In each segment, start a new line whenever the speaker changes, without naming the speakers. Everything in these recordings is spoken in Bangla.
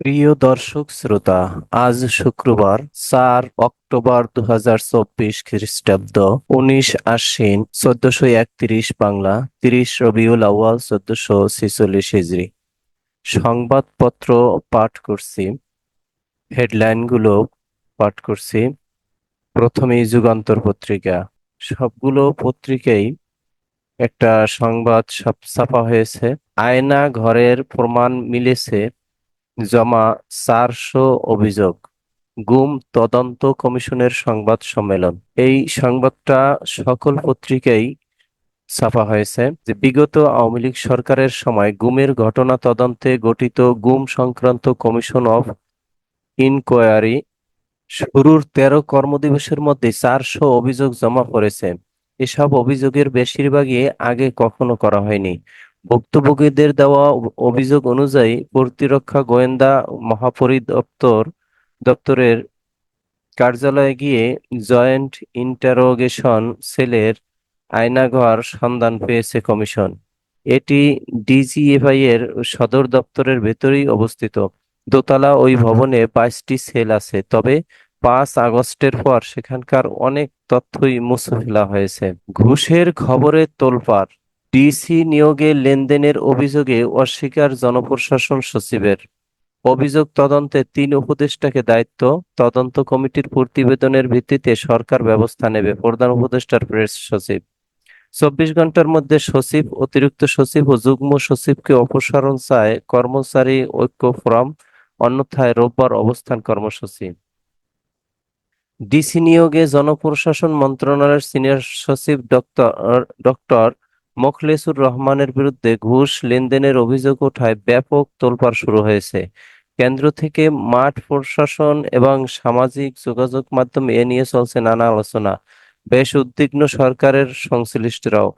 প্রিয় দর্শক শ্রোতা, আজ শুক্রবার 4 অক্টোবর 2024 খ্রিস্টাব্দ, 19 আশ্বিন 1431 বাংলা, 30 রবিউল আউয়াল 1446 হিজরি। সংবাদপত্র পাঠ করছি। হেডলাইনগুলো পাঠ করছি। প্রথমেই যুগান্তর পত্রিকা। সবগুলো পত্রিকাই একটা সংবাদ ছাপা হয়েছে। আয়না ঘরের প্রমাণ মিলেছে, জমা 400 অভিযোগ, গুম তদন্ত কমিশনের সংবাদ সম্মেলন। এই সংবাদটা সকল পত্রিকায় ছাপা হয়েছে যে বিগত আওয়ামী লীগ সরকারের সময় গুমের ঘটনা তদন্তে গঠিত গুম সংক্রান্ত কমিশন অফ ইনকোয়ারি শুরুর 13 কর্মদিবসের মধ্যে 400 অভিযোগ জমা পড়েছে। এসব অভিযোগের বেশিরভাগই আগে কখনো করা হয়নি। ভুক্তভোগীদের দেওয়া অভিযোগ অনুযায়ী প্রতিরক্ষা গোয়েন্দা দপ্তরের কার্যালয়ে গিয়ে জয়েন্ট ইন্টারোগেশন সেলের আয়নাঘর সন্ধান পেয়েছে কমিশন। এটি ডিজিএফআই এর সদর দপ্তরের ভেতরেই অবস্থিত। দোতলা ওই ভবনে 22টি সেল আছে, তবে 5 আগস্টের পর সেখানকার অনেক তথ্যই মুছে ফেলা হয়েছে। ঘুষের খবরে তোলপাড়। ডিসি নিয়োগে লেনদেনের অভিযোগে অস্বীকার জনপ্রশাসন সচিবের। অভিযোগ তদন্তে 3 উপদেষ্টাকে দায়িত্ব। তদন্ত কমিটির প্রতিবেদনের ভিত্তিতে সরকার ব্যবস্থা নেবে, প্রধান উপদেষ্টার প্রেস সচিব। 24 ঘন্টার মধ্যে সচিব, অতিরিক্ত সচিব ও যুগ্ম সচিবকে অপসারণ চায় কর্মচারী ঐক্য ফোরাম, অন্যথায় রোববার অবস্থান কর্মসূচি। ডিসি নিয়োগে জনপ্রশাসন মন্ত্রণালয়ের সিনিয়র সচিব ডক্টর মোখলেছুর রহমানের বিরুদ্ধে ঘুষ লেনদেনের অভিযোগ ওঠায় ব্যাপক তোলপাড় শুরু হয়েছে। কেন্দ্র থেকে মাঠ প্রশাসন এবং সামাজিক যোগাযোগ মাধ্যমে এ নিয়ে চলছে নানা আলোচনা। বেশ উদ্বিগ্ন সরকারের সংশ্লিষ্টরাও।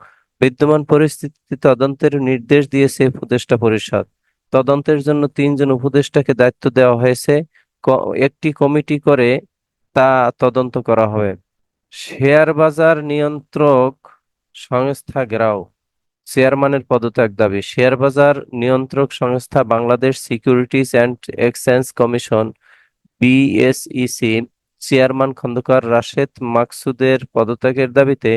বিদ্যমান পরিস্থিতি তদন্তের নির্দেশ দিয়েছে উপদেষ্টা পরিষদ। তদন্তের জন্য 3 জন উপদেষ্টাকে দায়িত্ব দেওয়া হয়েছে। একটি কমিটি করে তা তদন্ত করা হবে। শেয়ার বাজার নিয়ন্ত্রক সংস্থা ঘেরাও, চেয়ারম্যানের পদত্যাগ দাবি। শেয়ার বাজার নিয়ন্ত্রক সংস্থা Bangladesh securities and exchange commission BSEC chairman Khandaker Rashed মাকসুদের পদত্যাগের দাবিতে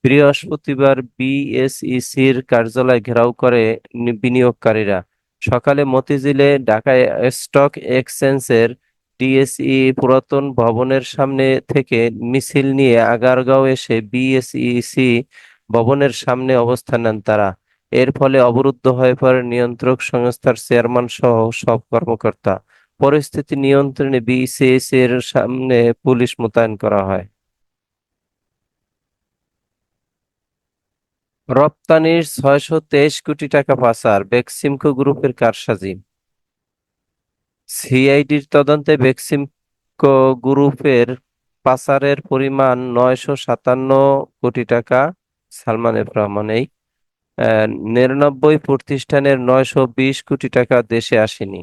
বৃহস্পতিবার বিএসইসির কার্যালয় ঘেরাও করে বিনিয়োগকারীরা। সকালে মতিঝিলে ঢাকা স্টক এক্সচেঞ্জের ডিএসই পুরাতন ভবনের সামনে থেকে মিছিল নিয়ে আগারগাঁও এসে বিএসইসি ভবনের সামনে অবস্থান নেন তারা। এর ফলে অবরুদ্ধ হয়ে পড়ে নিয়ন্ত্রক সংস্থার চেয়ারম্যান সহ সব কর্মকর্তা। পরিস্থিতি নিয়ন্ত্রণে বিসিএস এর সামনে পুলিশ মোতায়েন করা হয়। রপ্তানির 623 কোটি টাকা পাচার, বেক্সিমকো গ্রুপের কারসাজি। সিআইডির তদন্তে বেক্সিমকো গ্রুপের পাচারের পরিমাণ 957 কোটি টাকা। সালমান এফ রহমান এই 99 প্রতিষ্ঠানের 920 কোটি টাকা দেশে আসেনি।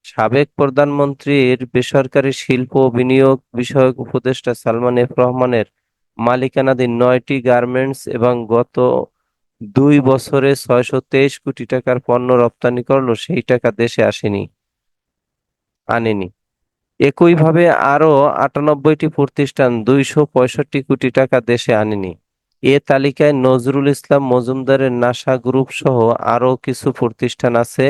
সাবেক প্রধানমন্ত্রীর বেসরকারি শিল্প ও বিনিয়োগ বিষয়ক উপদেষ্টা সালমান এফ রহমানের মালিকানাধীন 9টি গার্মেন্টস এবং গত 2 বছরে 623 কোটি টাকার পণ্য রপ্তানি করলো, সেই টাকা দেশে আনেনি। একইভাবে আরো 98টি প্রতিষ্ঠান 265 কোটি টাকা দেশে আনেনি। এ তালিকায় নজরুল ইসলাম মজুমদারের নাসা গ্রুপ সহ আরো কিছু প্রতিষ্ঠান আছে।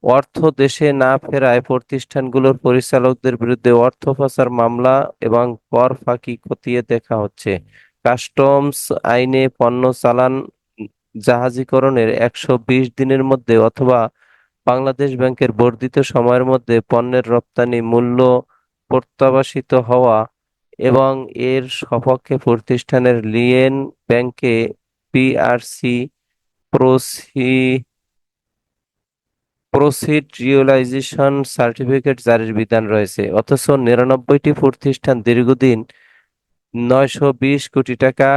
অর্থ দেশে না ফেরায় প্রতিষ্ঠানগুলোর পরিচালকদের বিরুদ্ধে অর্থ পাচার মামলা এবং কর ফাঁকি খতিয়ে দেখা হচ্ছে। কাস্টমস আইনে পণ্য চালান জাহাজীকরণের 120 দিনের মধ্যে অথবা বাংলাদেশ ব্যাংকের বর্ধিত সময়ের মধ্যে পণ্যের রপ্তানি মূল্য প্রত্যাবাসিত হওয়া এবং এর সপক্ষে প্রতিষ্ঠানের লিয়েন ব্যাংকে পিআরসি প্রসিড রিয়েলাইজেশন সার্টিফিকেট জারির বিধান রয়েছে। অথচ 990টি প্রতিষ্ঠান দীর্ঘদিন 920 কোটি টাকা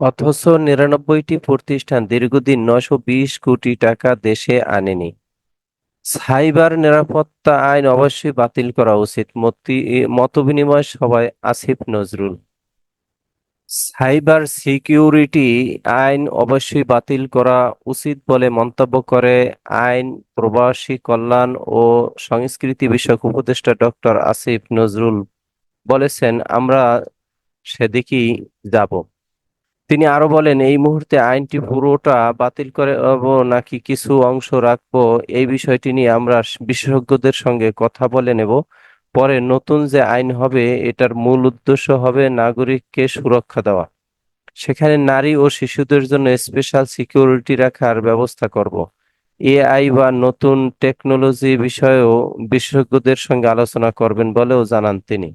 অথচ 99টি প্রতিষ্ঠান দীর্ঘদিন 920 কোটি টাকা দেশে আনেনি। সাইবার নিরাপত্তা আইন অবশ্যই বাতিল করা উচিত, মতবিনিময় সভায় আসিফ নজরুল। সাইবার সিকিউরিটি আইন অবশ্যই বাতিল করা উচিত বলে মন্তব্য করে আইন, প্রবাসী কল্যাণ ও সংস্কৃতি বিষয়ক উপদেষ্টা ডক্টর আসিফ নজরুল বলেছেন, আমরা সেদিকেই যাব। তিনি আরো বলেন, এই মুহূর্তে আইনটি পুরোটা বাতিল করে নাকি কিছু অংশ রাখবো, এই বিষয়টি নিয়ে আমরা বিশেষজ্ঞদের সঙ্গে কথা বলে নেব। পরে নতুন যে আইন হবে এটার মূল উদ্দেশ্য হবে নাগরিককে সুরক্ষা দেওয়া। সেখানে নারী ও শিশুদের জন্য স্পেশাল সিকিউরিটি রাখার ব্যবস্থা করব। এআই বা নতুন টেকনোলজি বিষয়েও বিশেষজ্ঞদের সঙ্গে আলোচনা করবেন বলেও জানান তিনি।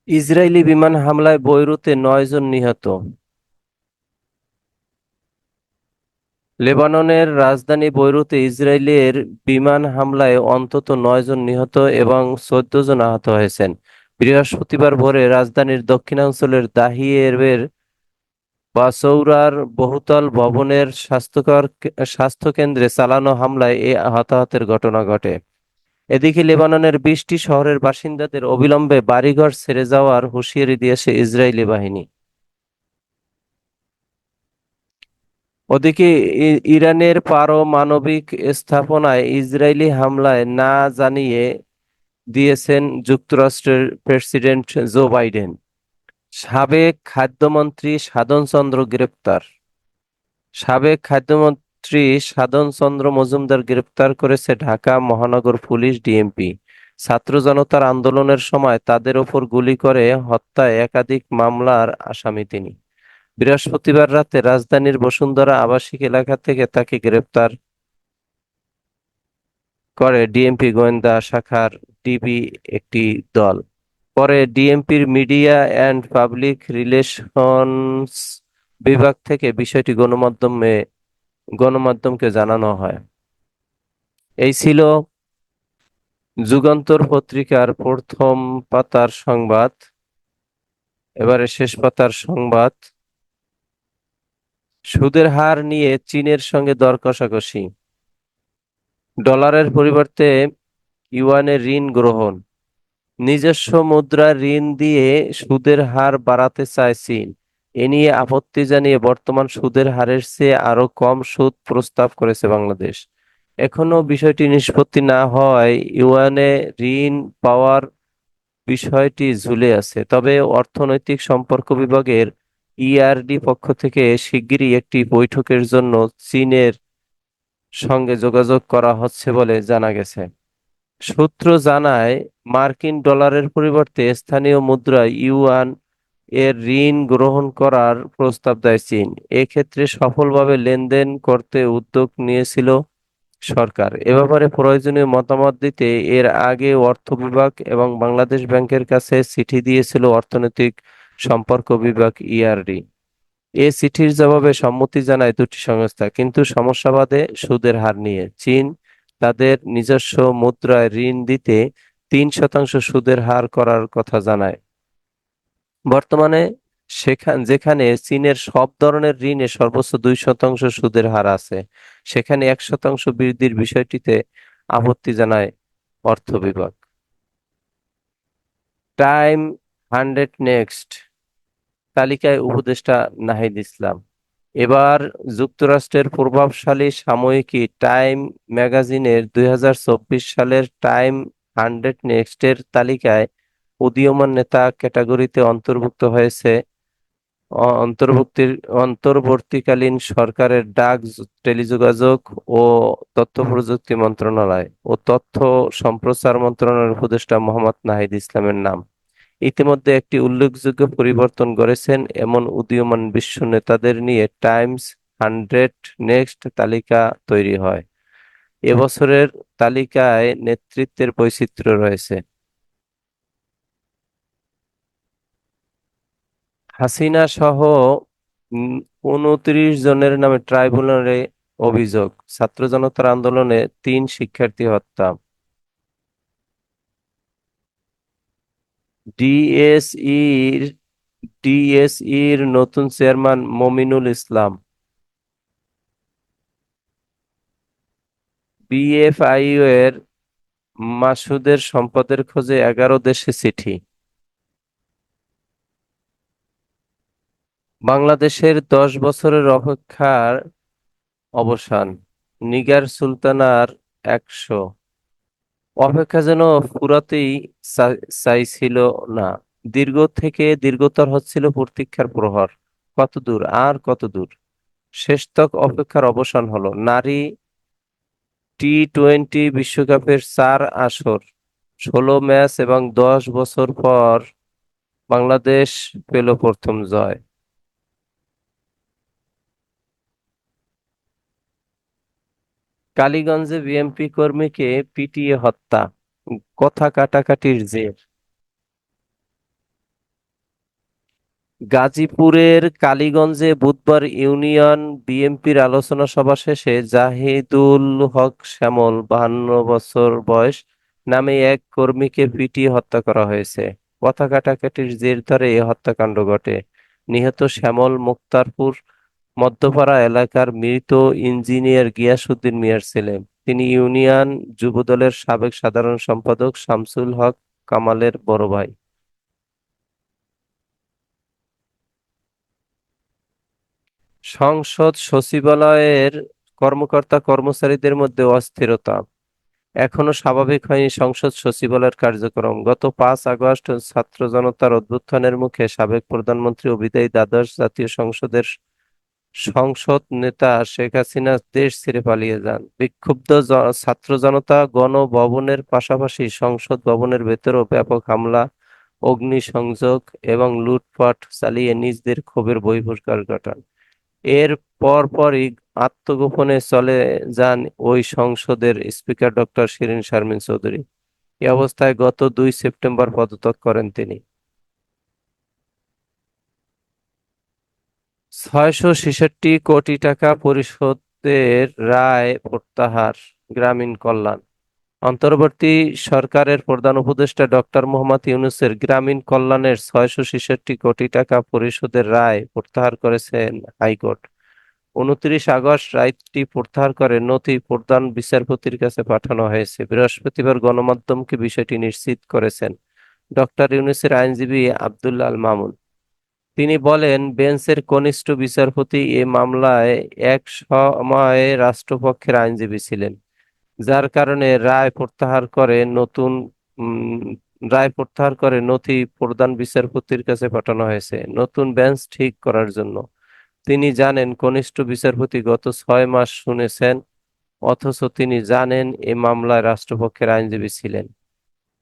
ইসরায়েলি বিমান হামলায় বৈরুতে 9 জন নিহত। লেবাননের রাজধানী বৈরুতে ইসরায়েলের বিমান হামলায় অন্তত 9 জন নিহত এবং 14 জন আহত হয়েছেন। বৃহস্পতিবার ভোরে রাজধানীর দক্ষিণাঞ্চলের দাহিয়ের বাসৌরার বহুতল ভবনের স্বাস্থ্য কেন্দ্রে চালানো হামলায় এ হতাহতের ঘটনা ঘটে। এদিকে লেবাননের 20টি শহরের বাসিন্দাদের অবিলম্বে বাড়িঘর ছেড়ে যাওয়ার হুঁশিয়ারি দিয়েছে ইসরায়েলি বাহিনী। ওদিকে ইরানের পারমাণবিক স্থাপনায় ইসরায়েলি হামলায় না জানিয়ে দিয়েছেন যুক্তরাষ্ট্রের প্রেসিডেন্ট জো বাইডেন। সাবেক খাদ্যমন্ত্রী সাধন চন্দ্র গ্রেপ্তার। সাবেক খাদ্যমন্ত্রী সাধন চন্দ্র মজুমদার গ্রেপ্তার করেছে ঢাকা মহানগর পুলিশ ডিএমপি। ছাত্র জনতার আন্দোলনের সময় তাদের ওপর গুলি করে হত্যায় একাধিক মামলার আসামি তিনি। বৃহস্পতিবার রাতে রাজধানীর বসুন্ধরা আবাসিক এলাকা থেকে তাকে গ্রেপ্তার করে ডিএমপি গোয়েন্দা শাখার ডিবি একটি দল। পরে ডিএমপির মিডিয়া অ্যান্ড পাবলিক রিলেশনস বিভাগ থেকে বিষয়টি গণমাধ্যমকে জানানো হয়। এই ছিল যুগান্তর পত্রিকার প্রথম পাতার সংবাদ। এবারে শেষ পাতার সংবাদ। সুদের হার নিয়ে চীনের সঙ্গে দর কষাকষি। ডলারের পরিবর্তে ইউয়ানে ঋণ গ্রহণ। নিজস্ব মুদ্রায় ঋণ দিয়ে সুদের হার বাড়াতে চায় চীন। এ নিয়ে আপত্তি জানিয়ে বর্তমান সুদের হারের চেয়ে আরো কম সুদ প্রস্তাব করেছে বাংলাদেশ। এখনো বিষয়টি নিষ্পত্তি না হওয়ায় ইউয়ানে ঋণ পাওয়ার বিষয়টি ঝুলে আছে। তবে অর্থনৈতিক সম্পর্ক বিভাগের ইআরডি পক্ষ থেকে শিগগিরই একটি বৈঠকের জন্য চীনের সঙ্গে যোগাযোগ করা হচ্ছে বলে জানা গেছে। সূত্র জানায়, মার্কিন ডলারের পরিবর্তে স্থানীয় মুদ্রা ইউয়ান এর ঋণ গ্রহণ করার প্রস্তাব দেয় চীন। এক্ষেত্রে সফলভাবে লেনদেন করতে উদ্যোগ নিয়েছিল সরকার। এ ব্যাপারে প্রয়োজনীয় মতামত দিতে এর আগে অর্থ বিভাগ এবং বাংলাদেশ ব্যাংকের কাছে চিঠি দিয়েছিল অর্থনৈতিক সম্পর্ক বিভাগ ইআরডি। এ চিঠির জবাবে সম্মতি জানায় দুটি সংস্থা, কিন্তু সমস্যা বাধে সুদের হার নিয়ে। চীন তাদের নিজস্ব মুদ্রায় ঋণ দিতে 3% সুদের হার করার কথা জানায়। বর্তমানে যেখানে চীনের সব ধরনের ঋণে সর্বোচ্চ 2% সুদের হার আছে, সেখানে 1% বৃদ্ধির বিষয়টিতে আপত্তি জানায় অর্থ বিভাগ। টাইম 100 নেক্সট তালিকায় উপদেষ্টা নাহিদ ইসলাম। এবার যুক্তরাষ্ট্রের প্রভাবশালী সাময়িকী টাইম ম্যাগাজিনের 2024 সালের টাইম 100 নেক্সটের তালিকায় উদীয়মান নেতা ক্যাটাগরিতে অন্তর্ভুক্ত হয়েছে অন্তর্ভুক্তির অন্তর্বর্তীকালীন সরকারের ডাক, টেলিযোগাযোগ ও তথ্য প্রযুক্তি মন্ত্রণালয় ও তথ্য সম্প্রচার মন্ত্রণালয়ের উপদেষ্টা মোহাম্মদ নাহিদ ইসলামের নাম। ইতিমধ্যে একটি উল্লেখযোগ্য পরিবর্তন করেছেন এমন উদীয়মান বিশ্ব নেতাদের নিয়ে টাইমস 100 নেক্সট তালিকা তৈরি হয়। এবছরের তালিকায় নেতৃত্বের বৈচিত্র্য রয়েছে। হাসিনা সহ 29 জনের নামে ট্রাইব্যুনালে অভিযোগ। ছাত্র জনতার আন্দোলনে 3 শিক্ষার্থী হত্যা। ডিএসইর ডিএসইর নতুন চেয়ারম্যান মমিনুল ইসলাম। বিএফআইউ এর মাসুদের সম্পদের খোঁজে 11 দেশে চিঠি। বাংলাদেশের 10 বছরের অপেক্ষার অবসান। নিগার সুলতানার 100। অপেক্ষা যেন ফুরাতেই চাইছিল না। দীর্ঘ থেকে দীর্ঘতর হচ্ছিল প্রতীক্ষার প্রহর। কত দূর আর কত দূর। শেষতক অপেক্ষার অবসান হলো। নারী টি-20 বিশ্বকাপের 4 আসর, 16 ম্যাচ এবং 10 বছর পর বাংলাদেশ পেল প্রথম জয়। কালীগঞ্জে বিএনপি কর্মীকে পিটিয়ে হত্যা, কথা কাটাকাটির জের। গাজীপুরের কালীগঞ্জে বুধবার ইউনিয়ন বিএনপির আলোচনা সভা শেষে জাহিদুল হক শ্যামল, 52 বছর বয়স, নামে এক কর্মীকে পিটিয়ে হত্যা করা হয়েছে। কথা কাটাকাটির জের ধরে এ হত্যাকাণ্ড ঘটে। নিহত শ্যামল মুক্তারপুর মধ্যপাড়া এলাকার মৃত ইঞ্জিনিয়ার গিয়াসউদ্দিন মিয়ার ছেলে। তিনি ইউনিয়ন যুবদলের সাবেক সাধারণ সম্পাদক শামসুল হক কামালের বড় ভাই। সংসদ সচিবালয়ের কর্মকর্তা কর্মচারীদের মধ্যে অস্থিরতা। এখনো স্বাভাবিক হয়নি সংসদ সচিবালয়ের কার্যক্রম। গত 5 আগস্ট ছাত্র জনতার অভ্যুত্থানের মুখে সাবেক প্রধানমন্ত্রী ও বিদায়ী দ্বাদশ জাতীয় সংসদের সংসদ নেতা শেখ হাসিনা দেশ ছেড়ে পালিয়ে যান। বিক্ষুব্ধ ছাত্র জনতা গণভবনের পাশাপাশি সংসদ ভবনের ভেতরেও ব্যাপক হামলা, অগ্নিসংযোগ এবং লুটপাট চালিয়ে নিজেদের ক্ষোভের বহিঃপ্রকাশ ঘটান। এর পরপরই আত্মগোপনে চলে যান ওই সংসদের স্পিকার ডক্টর শিরীন শারমিন চৌধুরী। এ অবস্থায় গত 2 সেপ্টেম্বর পদত্যাগ করেন তিনি। 666 কোটি টাকা পরিশোধের রায় প্রত্যাহার, গ্রামীণ কল্যাণ। অন্তর্বর্তী সরকারের প্রধান উপদেষ্টা ডক্টর মোহাম্মদ ইউনূসের গ্রামীণ কল্যাণের 666 কোটি টাকা পরিশোধের রায় প্রত্যাহার করেছেন হাইকোর্ট। 29 আগস্ট রায়টি প্রত্যাহার করে নথি প্রধান বিচারপতির কাছে পাঠানো হয়েছে। বৃহস্পতিবার গণমাধ্যমকে বিষয়টি নিশ্চিত করেছেন ডক্টর ইউনূসের আইনজীবী আব্দুল্লাহ আল মামুন। তিনি বলেন, বেঞ্চের কনিষ্ঠ বিচারপতি এ মামলায় এক সময়ে রাষ্ট্রপক্ষের আইনজীবী ছিলেন, যার কারণে উম, রায় প্রত্যাহার করে নথি প্রধান বিচারপতির কাছে পাঠানো হয়েছে নতুন বেঞ্চ ঠিক করার জন্য। তিনি জানেন কনিষ্ঠ বিচারপতি গত 6 মাস শুনেছেন, অথচ তিনি জানেন এ মামলায় রাষ্ট্রপক্ষের আইনজীবী ছিলেন।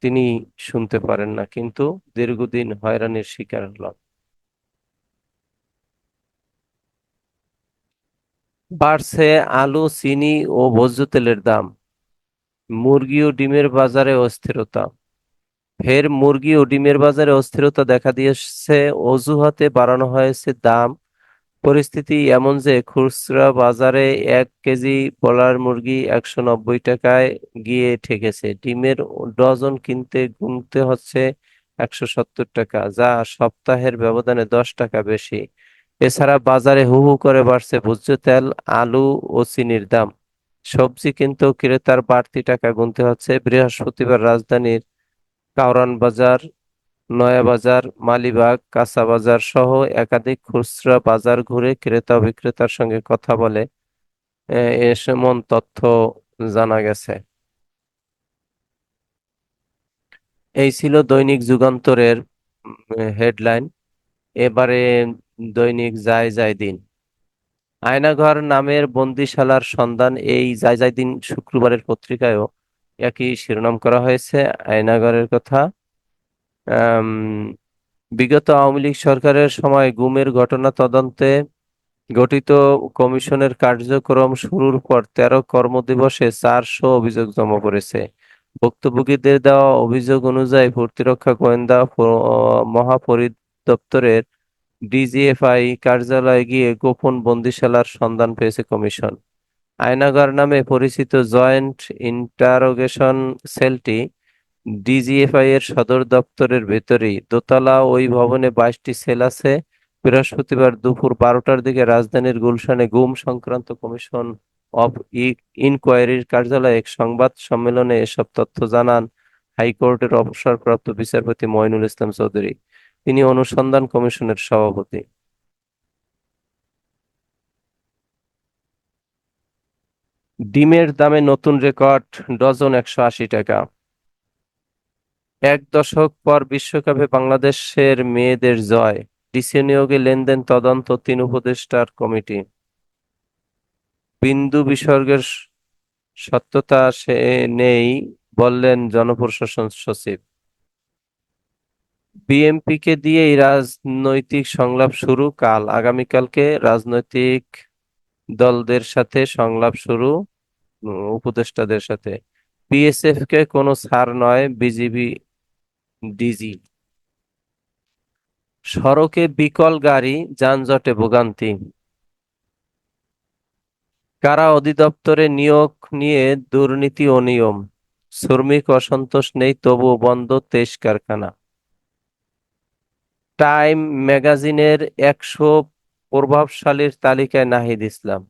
তিনি শুনতে পারেন না, কিন্তু দীর্ঘদিন হয়রানির শিকার হলেন। বাড়ছে আলু, চিনি ও ভোজ্য তেলের দাম। মুরগি ও ডিমের বাজারে অস্থিরতা। ফের মুরগি ও ডিমের বাজারে অস্থিরতা দেখা দিয়েছে। অজুহাতে বাড়ানো হয়েছে দাম। পরিস্থিতি এমন যে খুচরা বাজারে 1 কেজি ব্রয়লার মুরগি 190 টাকায় গিয়ে ঠেকেছে। ডিমের ডজন কিনতে গুনতে হচ্ছে 170 টাকা, যা সপ্তাহের ব্যবধানে 10 টাকা বেশি। এছাড়া বাজারে হু হু করে বাড়ছে ভোজ্য তেল, আলু ও চিনির দাম। সবজি কিনতেও ক্রেতার বাড়তি টাকা গুনতে হচ্ছে। বৃহস্পতিবার রাজধানীর কারওয়ান বাজার, নয়াবাজার, মালিবাগ, কাঁচা বাজার সহ একাধিক খুচরা বাজার ঘুরে ক্রেতা ও বিক্রেতার সঙ্গে কথা বলে এমন তথ্য জানা গেছে। এই ছিল দৈনিক যুগান্তরের হেডলাইন। এবারে দৈনিক যায় যায় দিন। আয়নাঘর নামের বন্দিশালার সন্ধান, এই যায় যায় দিন শুক্রবারের পত্রিকায়ও একই শিরোনাম করা হয়েছে আয়নাঘরের কথা। আম, বিগত আওয়ামী লীগ সরকারের সময় গুমের ঘটনা তদন্তে গঠিত কমিশনের কার্যক্রম শুরুর পর 13 কর্মদিবসে 400 অভিযোগ জমা পড়েছে। ভুক্তভোগীদের দেওয়া অভিযোগ অনুযায়ী প্রতিরক্ষা গোয়েন্দা মহাপরিদপ্তরের ডিজিএফআই কার্যালয়ে গিয়ে গোপন বন্দিশালার সন্ধান পেয়েছে কমিশন। আয়নাঘর নামে পরিচিত জয়েন্ট ইন্টারোগেশন সেলটি ডিজিএফআই এর সদর দপ্তরের ভেতরেই। দোতলা ওই ভবনে 22টি সেল আছে। বৃহস্পতিবার দুপুর 12টার দিকে রাজধানীর গুলশানে গুম সংক্রান্ত কমিশন অব ইনকোয়ারির কার্যালয়ে এক সংবাদ সম্মেলনে এসব তথ্য জানান হাইকোর্টের অবসরপ্রাপ্ত বিচারপতি মইনুল ইসলাম চৌধুরী। তিনি অনুসন্ধান কমিশনের সভাপতি। ডিমের দামে নতুন রেকর্ড, ডজন 180 টাকা। এক দশক পর বিশ্বকাপে বাংলাদেশের মেয়েদের জয়, ডিসি নিয়োগে লেনদেন তদন্ত 3 উপদেষ্টার কমিটি। বিন্দু বিসর্গের সত্যতা সে নেই বললেন জনপ্রশাসন সচিব। বিএনপিকে দিয়েই রাজনৈতিক সংলাপ শুরু কাল, আগামীকালকে রাজনৈতিক দলদের সাথে সংলাপ শুরু, উপদেষ্টাদের সাথে। বিএসএফ কে কোনো ছাড় নয়, বিজিবি ডিজি। সড়কে বিকল গাড়ি, যানজটে ভোগান্তি। কারা অধিদপ্তরে নিয়োগ নিয়ে দুর্নীতি অনিয়ম, শ্রমিক অসন্তোষ নেই তবুও বন্ধ 23 কারখানা। টাইম ম্যাগাজিনের 100 প্রভাবশালীর তালিকায় নাহিদ ইসলাম।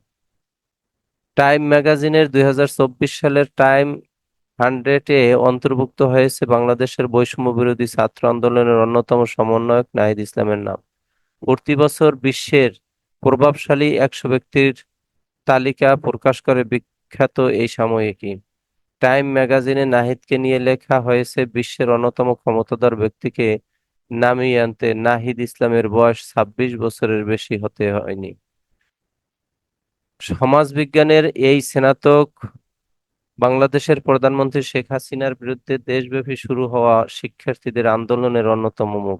টাইম ম্যাগাজিনের 2024 সালের টাইম 100-এ অন্তর্ভুক্ত হয়েছে বাংলাদেশের বৈষম্য বিরোধী ছাত্র আন্দোলনের অন্যতম সমন্বয়ক নাহিদ ইসলামের নাম। প্রতি বছর বিশ্বের প্রভাবশালী 100 ব্যক্তির তালিকা প্রকাশ করে বিখ্যাত এই সাময়িকী। টাইম ম্যাগাজিনে নাহিদকে নিয়ে লেখা হয়েছে, বিশ্বের অন্যতম ক্ষমতাধর ব্যক্তিকে নামিয়ে আনতে নাহিদ ইসলামের বয়স 26 বছরের বেশি হতে হয়নি। সমাজবিজ্ঞানের এই স্নাতক বাংলাদেশের প্রধানমন্ত্রী শেখ হাসিনার বিরুদ্ধে দেশব্যাপী শুরু হওয়া শিক্ষার্থীদের আন্দোলনের অন্যতম মুখ।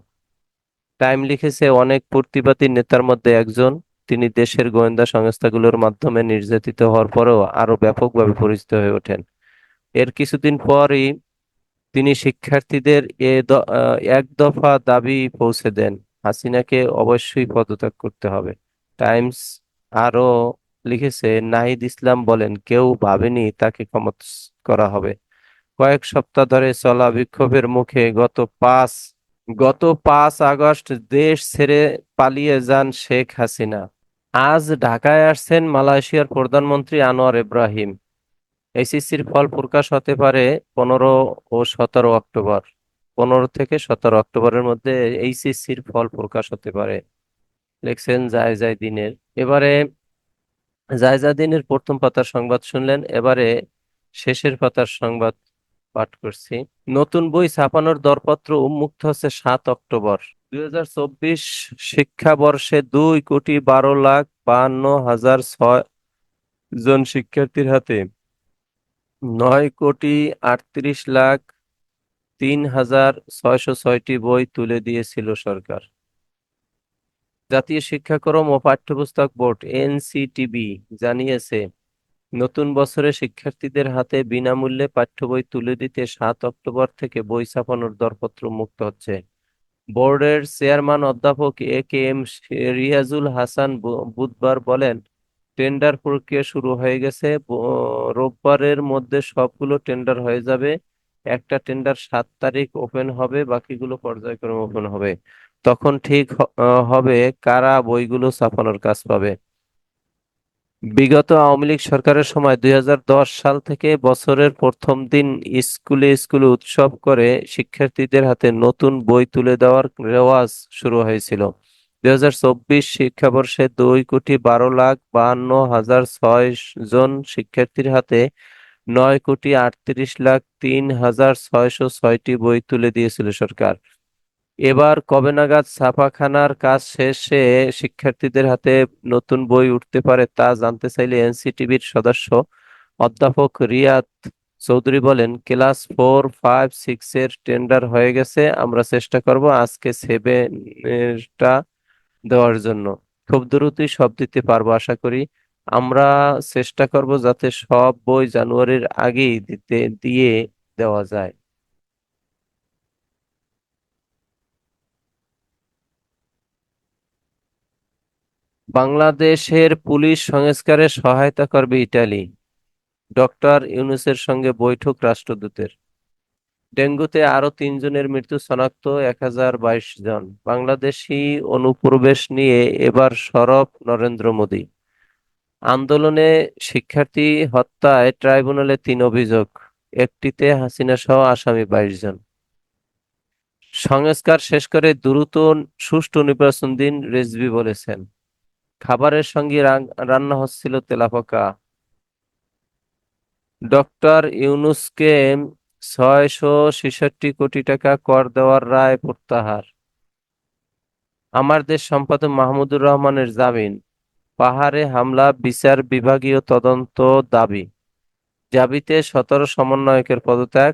টাইম লিখেছে, অনেক প্রতিবাদী নেতার মধ্যে একজন, তিনি দেশের গোয়েন্দা সংস্থাগুলোর মাধ্যমে নির্যাতিত হওয়ার পরেও আরো ব্যাপকভাবে পরিচিত হয়ে ওঠেন। এর কিছুদিন পরই তিনি শিক্ষার্থীদের এক দফা দাবি পৌঁছে দেন, হাসিনাকে অবশ্যই পদত্যাগ করতে হবে। টাইমস আরো লিখেছে, নাহিদ ইসলাম বলেন, কেউ ভাবেনি তাকে ক্ষমতা করা হবে। কয়েক সপ্তাহ ধরে চলা বিক্ষোভের মুখে গত 5 আগস্ট দেশ ছেড়ে পালিয়ে যান শেখ হাসিনা। আজ ঢাকায় আসছেন মালয়েশিয়ার প্রধানমন্ত্রী আনোয়ার ইব্রাহিম। এইচএসসির ফল প্রকাশ হতে পারে 15 ও 17 অক্টোবর। 15 থেকে 17 অক্টোবরের মধ্যে এইচএসসির ফল প্রকাশ হতে পারে, লিখছেন জায়জায় দিনের। এবারে জায়জা দিনের প্রথম পাতার সংবাদ শুনলেন, এবারে শেষের পাতার সংবাদ পাঠ করছি। নতুন বই ছাপানোর দরপত্র উন্মুক্ত হচ্ছে 7 অক্টোবর। 2024 শিক্ষাবর্ষে 2,12,52,600 জন শিক্ষার্থীর হাতে 9,38,03,606টি বই তুলে দিয়েছিল সরকার। জাতীয় শিক্ষাক্রম ও পাঠ্যপুস্তক বোর্ড এনসিটিবি জানিয়েছে, নতুন বছরে শিক্ষার্থীদের হাতে বিনামূল্যে পাঠ্য বই তুলে দিতে 7 অক্টোবর থেকে বই ছাপানোর দরপত্র মুক্ত হচ্ছে। বোর্ডের চেয়ারম্যান অধ্যাপক এ.কে.এম. রিয়াজুল হাসান বুধবার বলেন, টেন্ডার প্রক্রিয়া শুরু হয়ে গেছে, রোববারের মধ্যে সবগুলো টেন্ডার হয়ে যাবে। একটা টেন্ডার 7 তারিখ ওপেন হবে, বাকিগুলো পর্যায়ক্রমে ওপেন হবে। তখন ঠিক হবে কারা বইগুলো ছাপানোর কাজ পাবে। বিগত আওয়ামী লীগ সরকারের সময় 2010 সাল থেকে বছরের প্রথম দিন স্কুলে স্কুলে উৎসব করে শিক্ষার্থীদের হাতে নতুন বই তুলে দেওয়ার রেওয়াজ শুরু হয়েছিল। 2024 শিক্ষাবর্ষে 2,12,52,600 জন শিক্ষার্থীর হাতে 9,38,03,606টি বই তুলে দিয়েছিল সরকার। এবার কবে নাগাদ ছাপাখানার কাজ শেষে শিক্ষার্থীদের হাতে নতুন বই উঠতে পারে তা জানতে চাইলে এনসিটিবির সদস্য অধ্যাপক রিয়াদ চৌধুরী বলেন, ক্লাস 4, 5, 6 এর টেন্ডার হয়ে গেছে, আমরা চেষ্টা করব আজকে 7-এরটা দেওয়ার জন্য। খুব দ্রুতই সব দিতে পারবো আশা করি। আমরা চেষ্টা করব যাতে সব বই জানুয়ারির আগেই দিয়ে দেওয়া যায়। বাংলাদেশের পুলিশ সংস্কারে সহায়তা করবে ইতালি, ডক্টর ইউনূসের সঙ্গে বৈঠক রাষ্ট্রদূতের। ডেঙ্গুতে আরো 3 জনের মৃত্যু শনাক্ত, 1022 জন। বাংলাদেশি অনুপ্রবেশ নিয়ে এবার সরব নরেন্দ্র মোদী। আন্দোলনে শিক্ষার্থী হত্যায় ট্রাইব্যুনালে 3 অভিযোগ, একটিতে হাসিনা সহ আসামি 22 জন। সংস্কার শেষ করে দ্রুত সুষ্ঠু নির্বাচন দিন, রেজভী বলেছেন। খাবারের সঙ্গে রান্না হচ্ছিল তেলাপোকা। ডক্টর ইউনূসকে 666 কোটি টাকা কর দেওয়ার রায় প্রত্যাহার। আমার দেশ সম্পাদক মাহমুদুর রহমানের জামিন। পাহাড়ে হামলা বিচার বিভাগীয় তদন্ত দাবি। জাবিতে 17 সমন্বয়কের পদত্যাগ।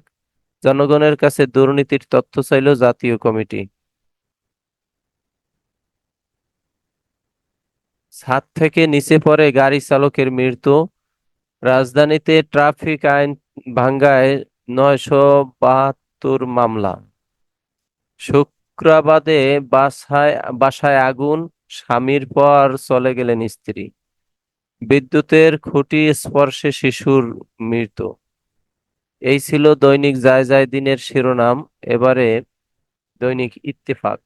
জনগণের কাছে দুর্নীতির তথ্য চাইল জাতীয় কমিটি। ছাদ থেকে নিচে পড়ে গাড়ি চালকের মৃত্যু। রাজধানীতে ট্রাফিক আইন ভাঙ্গায় 972 মামলা। শুক্রাবাদে বাসায় বাসায় আগুন, স্বামীর পর চলে গেলেন স্ত্রী। বিদ্যুতের খুঁটি স্পর্শে শিশুর মৃত্যু। এই ছিল দৈনিক যায় যায় দিনের শিরোনাম। এবারে দৈনিক ইত্তেফাক।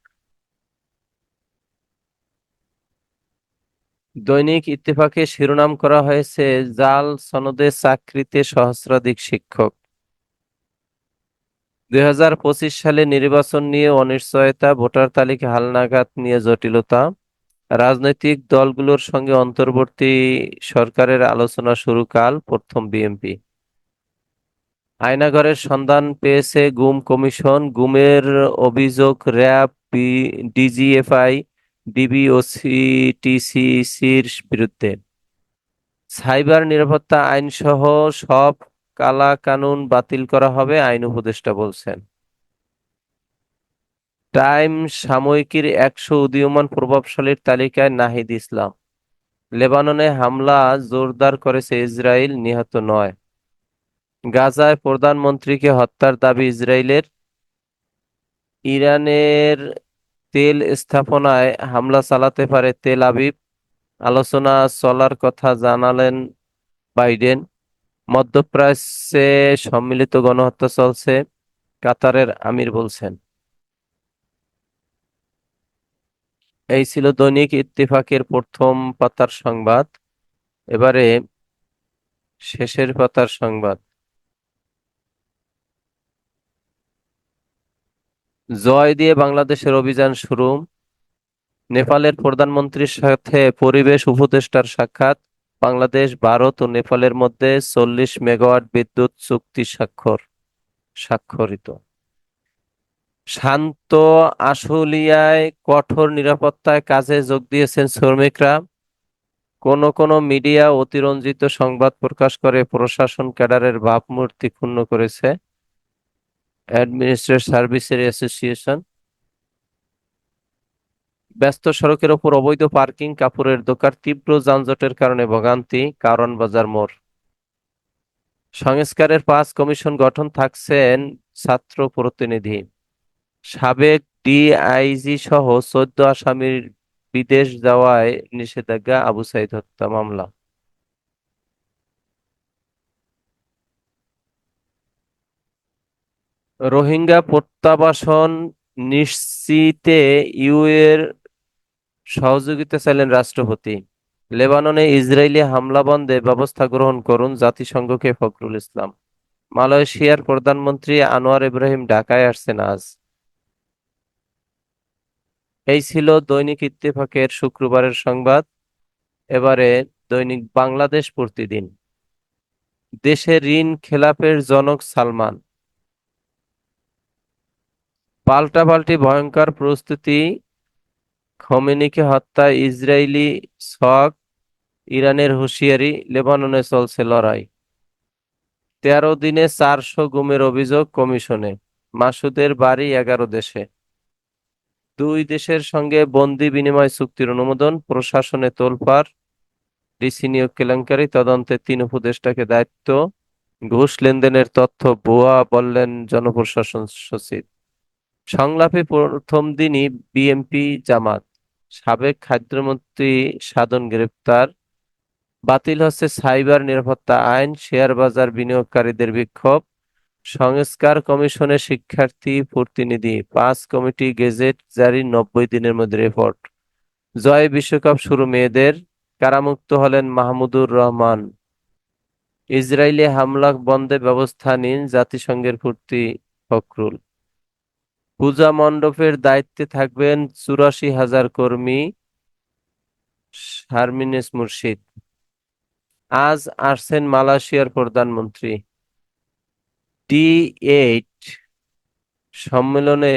দৈনিক ইত্তেফাকে শিরোনাম করা হয়েছে জাল সনদে চাকরিতে সহস্রাধিক শিক্ষক। 2025 সালে নির্বাচন নিয়ে অনিশ্চয়তা, ভোটার তালিকা হালনাগাদ নিয়ে জটিলতা। রাজনৈতিক দলগুলোর সঙ্গে অন্তর্বর্তী সরকারের আলোচনা শুরু কাল, প্রথম বিএনপি। আয়নাঘরের সন্ধান পেয়েছে গুম কমিশন। গুমের অভিযোগ র্যাব, ডিজিএফআই, ডিবি ও সিটিসিসির বিরুদ্ধে। সাইবার নিরাপত্তা আইন সহ সব কালাকানুন বাতিল করা হবে, আইন উপদেষ্টা বলছেন। টাইম সাময়িকীর 100 উদীয়মান প্রভাবশালীর তালিকায় নাহিদ ইসলাম। লেবাননে হামলা জোরদার করেছে ইসরায়েল, নিহত 9। গাজায় প্রধানমন্ত্রীকে হত্যার দাবি ইসরায়েলের। ইরানের তেল স্থাপনায় হামলা চালাতে পারে তেল আবিব, আলোচনা চলার কথা জানালেন বাইডেন। মধ্যপ্রাচ্যে সম্মিলিত গণহত্যা চলছে, কাতারের আমির বলছেন। এই ছিল দৈনিক ইত্তেফাকের প্রথম পাতার সংবাদ। এবারে শেষের পাতার সংবাদ। জয় দিয়ে বাংলাদেশের অভিযান শুরু। নেপালের প্রধানমন্ত্রীর সাথে পরিবেশ উপদেষ্টার সাক্ষাৎ। বাংলাদেশ, ভারত ও নেপালের মধ্যে 40 মেগাওয়াট বিদ্যুৎ চুক্তি স্বাক্ষরিত। শান্ত আশুলিয়ায় কঠোর নিরাপত্তায় কাজে যোগ দিয়েছেন শ্রমিকরা। কোন কোন মিডিয়া অতিরঞ্জিত সংবাদ প্রকাশ করে প্রশাসন ক্যাডারের ভাবমূর্তি ক্ষুণ্ণ করেছে। অ্যাডমিনিস্ট্রেটিভ সার্ভিসের অ্যাসোসিয়েশন। ব্যস্ত সড়কের ওপর অবৈধ পার্কিং, কাপড়ের দোকান, তীব্র যানজটের কারণে ভোগান্তি, কারণ বাজার মোড়। সংস্কারের 5 কমিশন গঠন, থাকছেন ছাত্র প্রতিনিধি। সাবেক ডিআইজি সহ 14 আসামির বিদেশ যাওয়ায় নিষেধাজ্ঞা, আবু সাইদ হত্যা মামলা। রোহিঙ্গা প্রত্যাবাসন নিশ্চিতে ইউ এর সহযোগিতা চাইলেন রাষ্ট্রপতি। লেবাননে ইসরায়েলি হামলা বন্ধে ব্যবস্থা গ্রহণ করুন, জাতিসংঘকে ফখরুল ইসলাম। মালয়েশিয়ার প্রধানমন্ত্রী আনোয়ার ইব্রাহিম ঢাকায় আসছেন আজ। এই ছিল দৈনিক ইত্তেফাকের শুক্রবারের সংবাদ। এবারে দৈনিক বাংলাদেশ প্রতিদিন। দেশে ঋণ খেলাপের জনক সালমান। পাল্টাপাল্টি ভয়ঙ্কর প্রস্তুতি, খমেনিকে হত্যায় ইসরায়েলি ছক, ইরানের হুঁশিয়ারি, লেবাননে চলছে লড়াই। 13 দিনে 400 গুমের অভিযোগ কমিশনে। মাসুদের বাড়ি 11 দেশে। দুই দেশের সঙ্গে বন্দি বিনিময় চুক্তির অনুমোদন, প্রশাসনে তোলপাড়। ডিসি নিয়োগ কেলেঙ্কারি তদন্তে 3 উপদেষ্টাকে দায়িত্ব। ঘুষ লেনদেনের তথ্য ভুয়া বললেন জনপ্রশাসন সচিব। সংলাপে প্রথম দিনই বিএনপি জামাত। সাবেক খাদ্যমন্ত্রী সাধন গ্রেপ্তার। বাতিল হচ্ছে সাইবার নিরাপত্তা আইন, শেয়ার বাজার বিনিয়োগকারীদের বিক্ষোভ। সংস্কার কমিশনে শিক্ষার্থী প্রতিনিধি। 5 কমিটি গেজেট জারি, 90 দিনের মধ্যে রিপোর্ট। জয় বিশ্বকাপ শুরু মেয়েদের। কারামুক্ত হলেন মাহমুদুর রহমান। ইসরায়েলি হামলা বন্ধে ব্যবস্থা নিন জাতিসংঘের কর্তৃ ফখরুল। পূজা মণ্ডপের দায়িত্বে থাকবেন ৮৪,০০০ কর্মী, শারমিনেস মুর্শিদ। আজ আসছেন মালয়েশিয়ার প্রধানমন্ত্রী। টি8 সম্মেলনে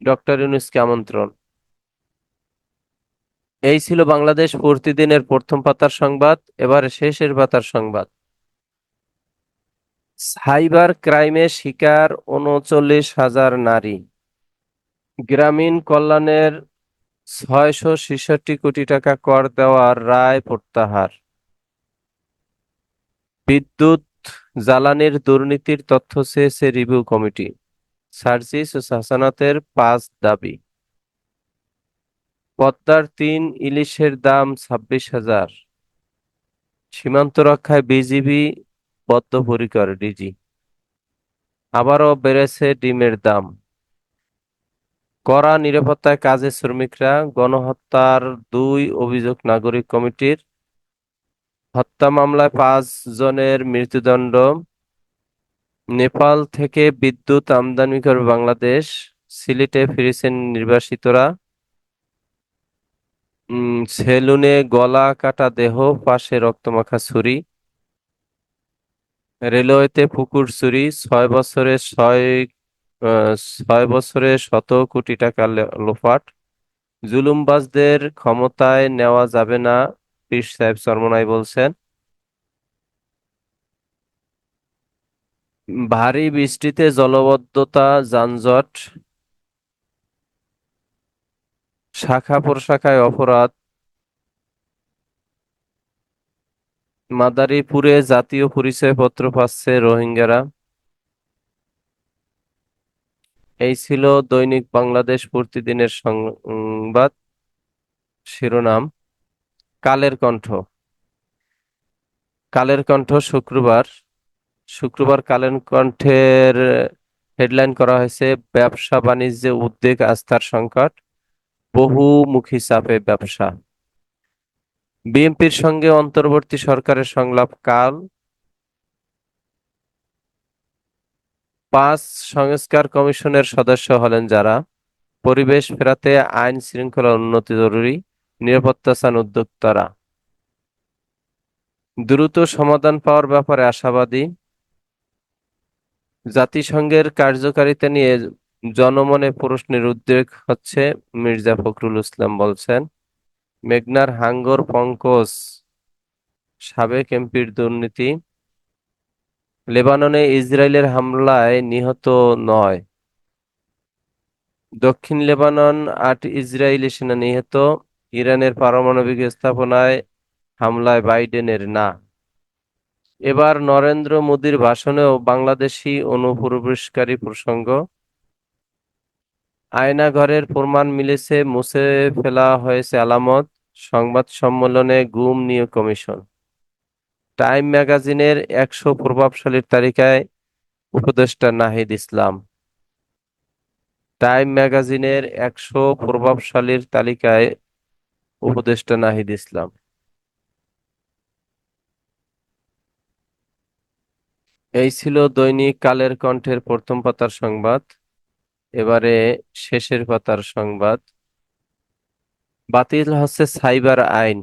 ডক্টর ইউনূসকে আমন্ত্রণ। এই ছিল বাংলাদেশ প্রতিদিনের প্রথম পাতার সংবাদ। এবারে শেষের পাতার সংবাদ। সাইবার ক্রাইমে শিকার ৩৯,০০০ নারী। গ্রামীণ কল্যাণের ৬৬৬ টাকা কর দেওয়ার রায় প্রত্যাহার। বিদ্যুৎ জ্বালানির দুর্নীতির তথ্য চেয়েছে রিভিউ কমিটি। সার্জিস ও হাসানাতের ৫ দাবি। পদ্মার ৩ ইলিশের দাম ২৬,০০০। সীমান্ত রক্ষায় বিজিবি বদ্ধপরিকর, ডিজি। আবারও বেড়েছে ডিমের দাম। কড়া নিরাপত্তায় কাজে শ্রমিকরা। গণহত্যার ২ অভিযোগ নাগরিক কমিটির। হত্যা মামলায় ৫ জনের মৃত্যুদণ্ড। নেপাল থেকে বিদ্যুৎ আমদানি করে বাংলাদেশ। সিলেটে ফিরেছেন নির্বাসিতরা। সেলুনে গলা কাটা দেহ, পাশে রক্তমাখা ছুরি। রেলওয়েতে পুকুর চুরি। ৬ বছরে ১০০ কোটি টাকা লোপাট। জুলুমবাজদের ক্ষমতায় নেওয়া যাবে না, পীর সাহেব চরমনাই বলছেন। ভারী বৃষ্টিতে জলাবদ্ধতা, যানজট। শাখা প্রশাখায় অপরাধ। মাদারীপুরে জাতীয় পরিচয়পত্র পাচ্ছে রোহিঙ্গারা। এই ছিল দৈনিক বাংলাদেশ প্রতিদিনের সংবাদ শিরোনাম। কালের কণ্ঠ। কালের কণ্ঠ শুক্রবার কালের কণ্ঠের হেডলাইন করা হয়েছে, ব্যবসা বাণিজ্যে উদ্বেগ, আস্থার সংকট, বহুমুখী চাপে ব্যবসা। বিএনপির সঙ্গে অন্তর্বর্তী সরকারের সংলাপ কাল। ৫ সংস্কার কমিশনের সদস্য হলেন যারা। পরিবেশ ফেরাতে আইন শৃঙ্খলা উন্নতি জরুরি, নিরাপত্তা চান উদ্যোক্তারা। দ্রুত সমাধান পাওয়ার ব্যাপারে আশাবাদী। জাতিসংঘের কার্যকারিতা নিয়ে জনমনে প্রশ্নের উদ্রেক হচ্ছে, মির্জা ফখরুল ইসলাম বলছেন। মেঘনার হাঙ্গর পঙ্কজ, সাবেক এমপির দুর্নীতি। লেবাননে ইসরায়েলের হামলায় নিহত ৯। দক্ষিণ লেবানন ৮ ইসরায়েলি সেনা নিহত। ইরানের পারমাণবিক স্থাপনায় হামলায় বাইডেনের না। এবার নরেন্দ্র মোদীর ভাষণেও বাংলাদেশি অনুপ্রবেশকারী প্রসঙ্গ। আয়নাঘরের প্রমাণ মিলেছে, মুছে ফেলা হয়েছে আলামত। সংবাদ সম্মেলনে গুম নিয়ে কমিশন। টাইম ম্যাগাজিনের ১০০ প্রভাবশালীর তালিকায় উপদেষ্টা নাহিদ ইসলাম। টাইম ম্যাগাজিনের ১০০ প্রভাবশালীর তালিকায় উপদেষ্টা নাহিদ ইসলাম। এই ছিল দৈনিক কালের কণ্ঠের প্রথম পাতার সংবাদ। এবারে শেষের পাতার সংবাদ। বাতিল হচ্ছে সাইবার আইন,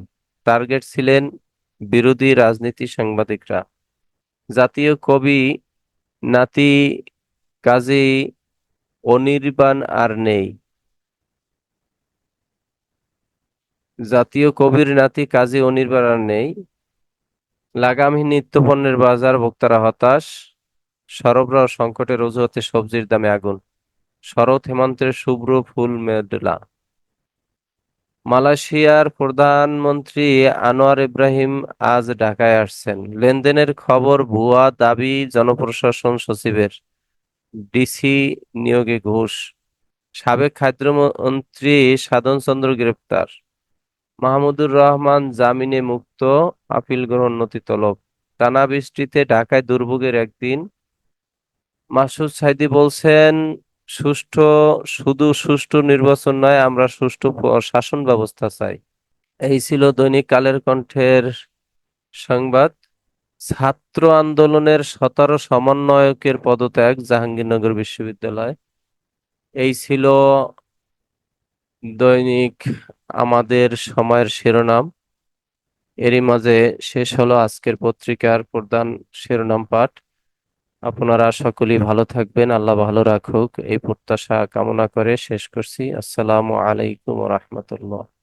টার্গেট ছিলেন বিরোধী রাজনীতি সাংবাদিকরা। জাতীয় কবি নাতি কাজী অনির্বাণ আর নেই। জাতীয় কবির নাতি কাজী অনির্বাণ আর নেই। লাগামহীন নিত্যপণ্যের বাজার, ভোক্তারা হতাশ। সরবরাহ সংকটের অজুহাতে সবজির দামে আগুন। শরৎ হেমন্তের শুভ্র ফুল মেলা। মালয়েশিয়ার প্রধানমন্ত্রী আনোয়ার ইব্রাহিম আজ ঢাকায় আসছেন। লেনদেনের খবর ভুয়া, দাবি জনপ্রশাসন সচিবের। ডিসি নিয়োগে ঘুষ। সাবেক খাদ্যমন্ত্রী সাধন চন্দ্র গ্রেপ্তার। মাহমুদুর রহমান জামিনে মুক্ত, আপিল গ্রহণ নথি তলব। টানা বৃষ্টিতে ঢাকায় দুর্ভোগের একদিন। মাসুদ সাঈদী বলছেন, সুষ্ঠু শুধু সুষ্ঠু নির্বাচন নয়, আমরা সুষ্ঠু শাসন ব্যবস্থা চাই। এই ছিল দৈনিক কালের কণ্ঠের সংবাদ। ছাত্র আন্দোলনের 17 সমন্বয়কের পদত্যাগ জাহাঙ্গীরনগর বিশ্ববিদ্যালয়। এই ছিল দৈনিক আমাদের সময়ের শিরোনাম। এরই মাঝে শেষ হলো আজকের পত্রিকার প্রধান শিরোনাম পাঠ। আপনারা সকলেই ভালো থাকবেন, আল্লাহ ভালো রাখুক এই প্রত্যাশা কামনা করে শেষ করছি। আসসালামু আলাইকুম ওয়া রাহমাতুল্লাহ।